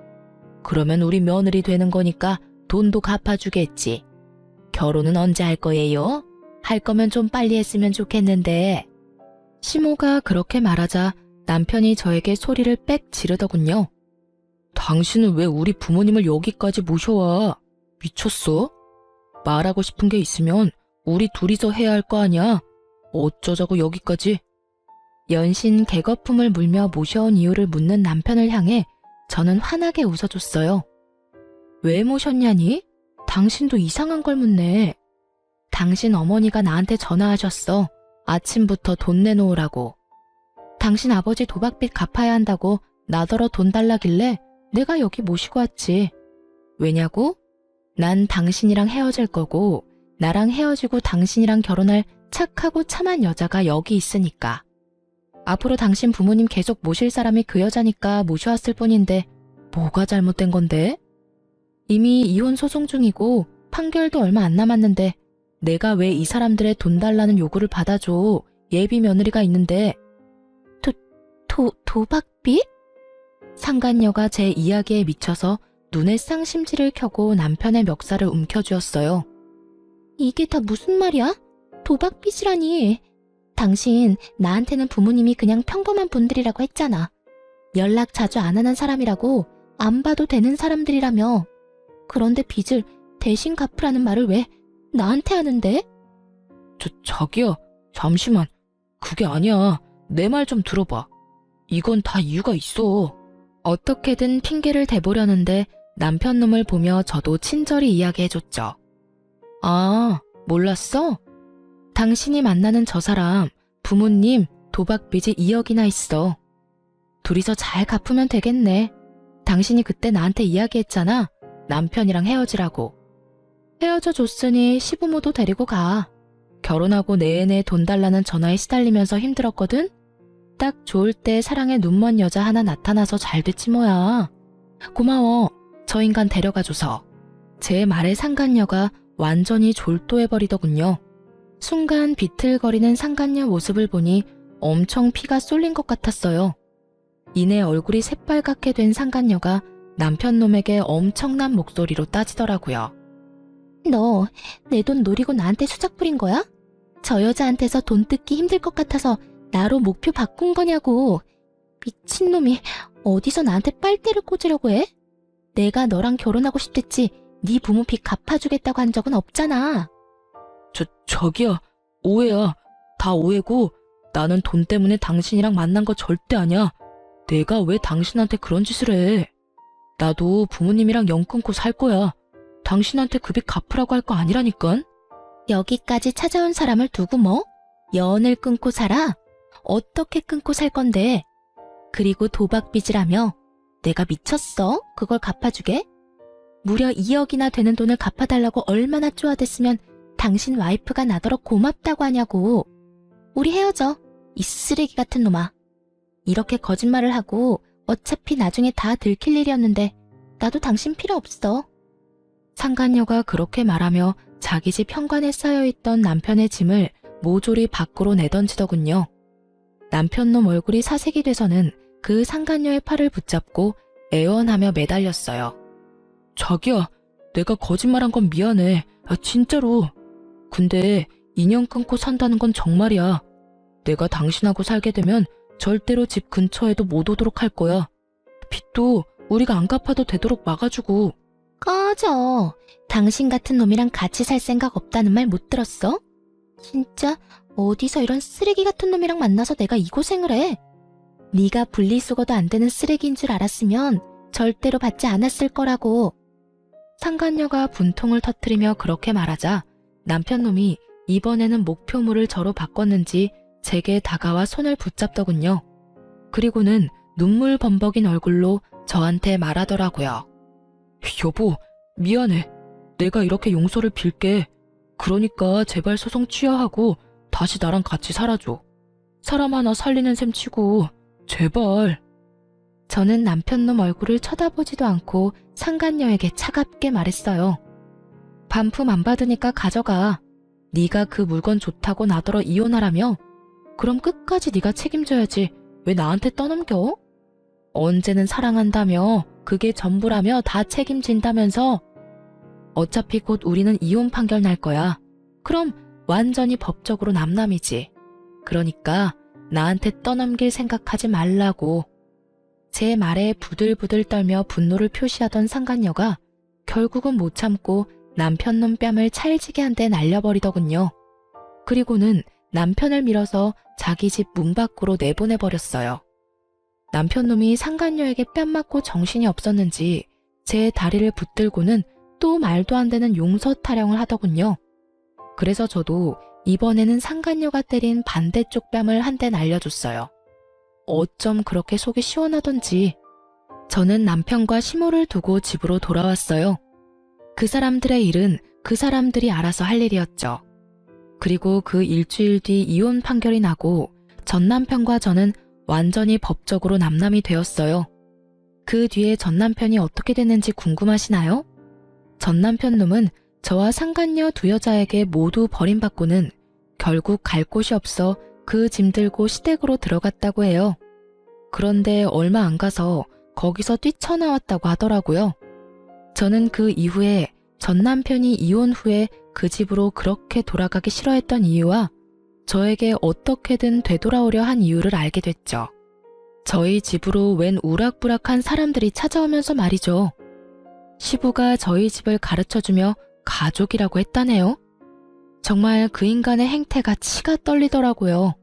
그러면 우리 며느리 되는 거니까 돈도 갚아주겠지. 결혼은 언제 할 거예요? 할 거면 좀 빨리 했으면 좋겠는데. 시모가 그렇게 말하자 남편이 저에게 소리를 빽 지르더군요. 당신은 왜 우리 부모님을 여기까지 모셔와? 미쳤어? 말하고 싶은 게 있으면 우리 둘이서 해야 할 거 아니야? 어쩌자고 여기까지? 연신 개거품을 물며 모셔온 이유를 묻는 남편을 향해 저는 환하게 웃어줬어요. 왜 모셨냐니? 당신도 이상한 걸 묻네. 당신 어머니가 나한테 전화하셨어. 아침부터 돈 내놓으라고. 당신 아버지 도박빚 갚아야 한다고 나더러 돈 달라길래 내가 여기 모시고 왔지. 왜냐고? 난 당신이랑 헤어질 거고 나랑 헤어지고 당신이랑 결혼할 착하고 참한 여자가 여기 있으니까. 앞으로 당신 부모님 계속 모실 사람이 그 여자니까 모셔왔을 뿐인데 뭐가 잘못된 건데? 이미 이혼 소송 중이고 판결도 얼마 안 남았는데 내가 왜 이 사람들의 돈 달라는 요구를 받아줘. 예비 며느리가 있는데. 도박빚? 상간녀가 제 이야기에 미쳐서 눈에 쌍심지를 켜고 남편의 멱살을 움켜쥐었어요. 이게 다 무슨 말이야? 도박빚이라니. 당신 나한테는 부모님이 그냥 평범한 분들이라고 했잖아. 연락 자주 안 하는 사람이라고 안 봐도 되는 사람들이라며. 그런데 빚을 대신 갚으라는 말을 왜 나한테 하는데? 자기야, 잠시만. 그게 아니야. 내 말 좀 들어봐. 이건 다 이유가 있어. 어떻게든 핑계를 대보려는데 남편 놈을 보며 저도 친절히 이야기해줬죠. 아, 몰랐어? 당신이 만나는 저 사람 부모님 도박빚이 2억이나 있어. 둘이서 잘 갚으면 되겠네. 당신이 그때 나한테 이야기했잖아. 남편이랑 헤어지라고. 헤어져 줬으니 시부모도 데리고 가. 결혼하고 내내 돈 달라는 전화에 시달리면서 힘들었거든? 딱 좋을 때 사랑에 눈먼 여자 하나 나타나서 잘 됐지 뭐야. 고마워. 저 인간 데려가줘서. 제 말에 상간녀가 완전히 졸도해버리더군요. 순간 비틀거리는 상간녀 모습을 보니 엄청 피가 쏠린 것 같았어요. 이내 얼굴이 새빨갛게 된 상간녀가 남편 놈에게 엄청난 목소리로 따지더라고요. 너 내 돈 노리고 나한테 수작 부린 거야? 저 여자한테서 돈 뜯기 힘들 것 같아서 나로 목표 바꾼 거냐고. 미친놈이 어디서 나한테 빨대를 꽂으려고 해? 내가 너랑 결혼하고 싶댔지 네 부모 빚 갚아주겠다고 한 적은 없잖아. 저기야, 오해야. 다 오해고 나는 돈 때문에 당신이랑 만난 거 절대 아니야. 내가 왜 당신한테 그런 짓을 해. 나도 부모님이랑 연 끊고 살 거야. 당신한테 그 빚 갚으라고 할 거 아니라니깐. 여기까지 찾아온 사람을 두고 뭐? 연을 끊고 살아? 어떻게 끊고 살 건데? 그리고 도박빚이라며? 내가 미쳤어? 그걸 갚아주게? 무려 2억이나 되는 돈을 갚아달라고 얼마나 쪼아댔으면 당신 와이프가 나더러 고맙다고 하냐고. 우리 헤어져. 이 쓰레기 같은 놈아. 이렇게 거짓말을 하고 어차피 나중에 다 들킬 일이었는데 나도 당신 필요 없어. 상간녀가 그렇게 말하며 자기 집 현관에 쌓여있던 남편의 짐을 모조리 밖으로 내던지더군요. 남편놈 얼굴이 사색이 돼서는 그 상간녀의 팔을 붙잡고 애원하며 매달렸어요. 자기야, 내가 거짓말한 건 미안해. 진짜로. 근데 인연 끊고 산다는 건 정말이야. 내가 당신하고 살게 되면 절대로 집 근처에도 못 오도록 할 거야. 빚도 우리가 안 갚아도 되도록 막아주고. 꺼져. 당신 같은 놈이랑 같이 살 생각 없다는 말 못 들었어? 진짜 어디서 이런 쓰레기 같은 놈이랑 만나서 내가 이 고생을 해. 네가 분리수거도 안 되는 쓰레기인 줄 알았으면 절대로 받지 않았을 거라고. 상간녀가 분통을 터뜨리며 그렇게 말하자 남편놈이 이번에는 목표물을 저로 바꿨는지 제게 다가와 손을 붙잡더군요. 그리고는 눈물 범벅인 얼굴로 저한테 말하더라고요. 여보, 미안해. 내가 이렇게 용서를 빌게. 그러니까 제발 소송 취하하고 다시 나랑 같이 살아줘. 사람 하나 살리는 셈 치고 제발. 저는 남편놈 얼굴을 쳐다보지도 않고 상간녀에게 차갑게 말했어요. 반품 안 받으니까 가져가. 네가 그 물건 좋다고 나더러 이혼하라며? 그럼 끝까지 네가 책임져야지. 왜 나한테 떠넘겨? 언제는 사랑한다며, 그게 전부라며 다 책임진다면서. 어차피 곧 우리는 이혼 판결 날 거야. 그럼 완전히 법적으로 남남이지. 그러니까 나한테 떠넘길 생각하지 말라고. 제 말에 부들부들 떨며 분노를 표시하던 상간녀가 결국은 못 참고 남편놈 뺨을 찰지게 한 대 날려버리더군요. 그리고는 남편을 밀어서 자기 집 문 밖으로 내보내버렸어요. 남편놈이 상간녀에게 뺨 맞고 정신이 없었는지 제 다리를 붙들고는 또 말도 안 되는 용서 타령을 하더군요. 그래서 저도 이번에는 상간녀가 때린 반대쪽 뺨을 한 대 날려줬어요. 어쩜 그렇게 속이 시원하던지. 저는 남편과 시모를 두고 집으로 돌아왔어요. 그 사람들의 일은 그 사람들이 알아서 할 일이었죠. 그리고 그 일주일 뒤 이혼 판결이 나고 전 남편과 저는 완전히 법적으로 남남이 되었어요. 그 뒤에 전 남편이 어떻게 됐는지 궁금하시나요? 전 남편 놈은 저와 상간녀 두 여자에게 모두 버림받고는 결국 갈 곳이 없어 그 짐 들고 시댁으로 들어갔다고 해요. 그런데 얼마 안 가서 거기서 뛰쳐나왔다고 하더라고요. 저는 그 이후에 전 남편이 이혼 후에 그 집으로 그렇게 돌아가기 싫어했던 이유와 저에게 어떻게든 되돌아오려 한 이유를 알게 됐죠. 저희 집으로 웬 우락부락한 사람들이 찾아오면서 말이죠. 시부가 저희 집을 가르쳐주며 가족이라고 했다네요. 정말 그 인간의 행태가 치가 떨리더라고요.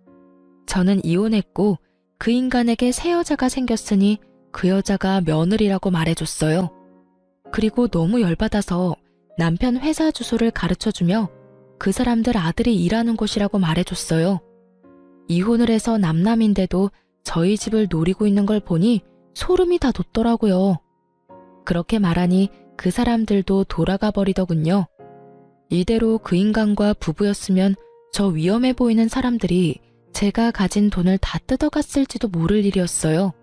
저는 이혼했고 그 인간에게 새 여자가 생겼으니 그 여자가 며느리라고 말해줬어요. 그리고 너무 열받아서 남편 회사 주소를 가르쳐주며 그 사람들 아들이 일하는 곳이라고 말해줬어요. 이혼을 해서 남남인데도 저희 집을 노리고 있는 걸 보니 소름이 다 돋더라고요. 그렇게 말하니 그 사람들도 돌아가 버리더군요. 이대로 그 인간과 부부였으면 저 위험해 보이는 사람들이 제가 가진 돈을 다 뜯어갔을지도 모를 일이었어요.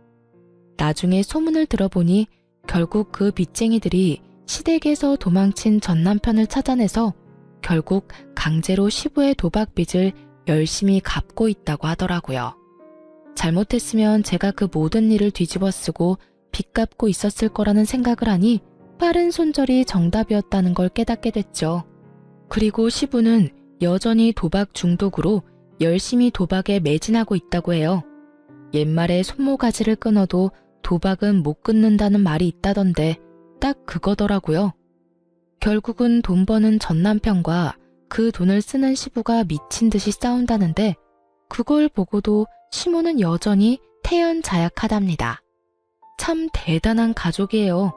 나중에 소문을 들어보니 결국 그 빚쟁이들이 시댁에서 도망친 전 남편을 찾아내서 결국 강제로 시부의 도박빚을 열심히 갚고 있다고 하더라고요. 잘못했으면 제가 그 모든 일을 뒤집어 쓰고 빚 갚고 있었을 거라는 생각을 하니 빠른 손절이 정답이었다는 걸 깨닫게 됐죠. 그리고 시부는 여전히 도박 중독으로 열심히 도박에 매진하고 있다고 해요. 옛말에 손모가지를 끊어도 도박은 못 끊는다는 말이 있다던데 딱 그거더라고요. 결국은 돈 버는 전 남편과 그 돈을 쓰는 시부가 미친 듯이 싸운다는데 그걸 보고도 시모는 여전히 태연자약하답니다. 참 대단한 가족이에요.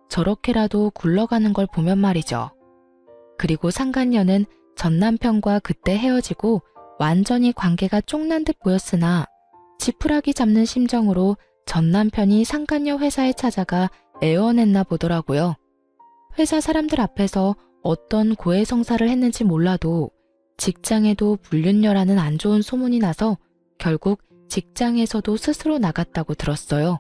저렇게라도 굴러가는 걸 보면 말이죠. 그리고 상간녀는 전 남편과 그때 헤어지고 완전히 관계가 쫑난 듯 보였으나 지푸라기 잡는 심정으로 전 남편이 상간녀 회사에 찾아가 애원했나 보더라고요. 회사 사람들 앞에서 어떤 고해성사를 했는지 몰라도 직장에도 불륜녀라는 안 좋은 소문이 나서 결국 직장에서도 스스로 나갔다고 들었어요.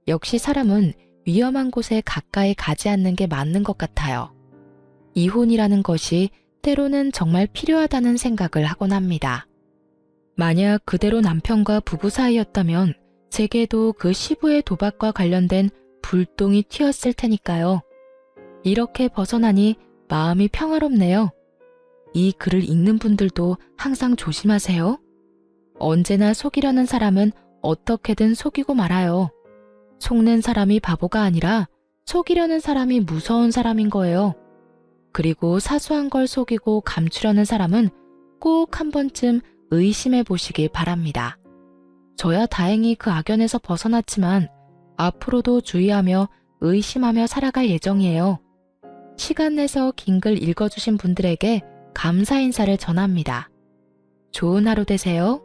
역시 사람은 위험한 곳에 가까이 가지 않는 게 맞는 것 같아요. 이혼이라는 것이 때로는 정말 필요하다는 생각을 하곤 합니다. 만약 그대로 남편과 부부 사이였다면 제게도 그 시부의 도박과 관련된 불똥이 튀었을 테니까요. 이렇게 벗어나니 마음이 평화롭네요. 이 글을 읽는 분들도 항상 조심하세요. 언제나 속이려는 사람은 어떻게든 속이고 말아요. 속는 사람이 바보가 아니라 속이려는 사람이 무서운 사람인 거예요. 그리고 사소한 걸 속이고 감추려는 사람은 꼭 한 번쯤 의심해 보시길 바랍니다. 저야 다행히 그 악연에서 벗어났지만 앞으로도 주의하며 의심하며 살아갈 예정이에요. 시간 내서 긴 글 읽어주신 분들에게 감사 인사를 전합니다. 좋은 하루 되세요.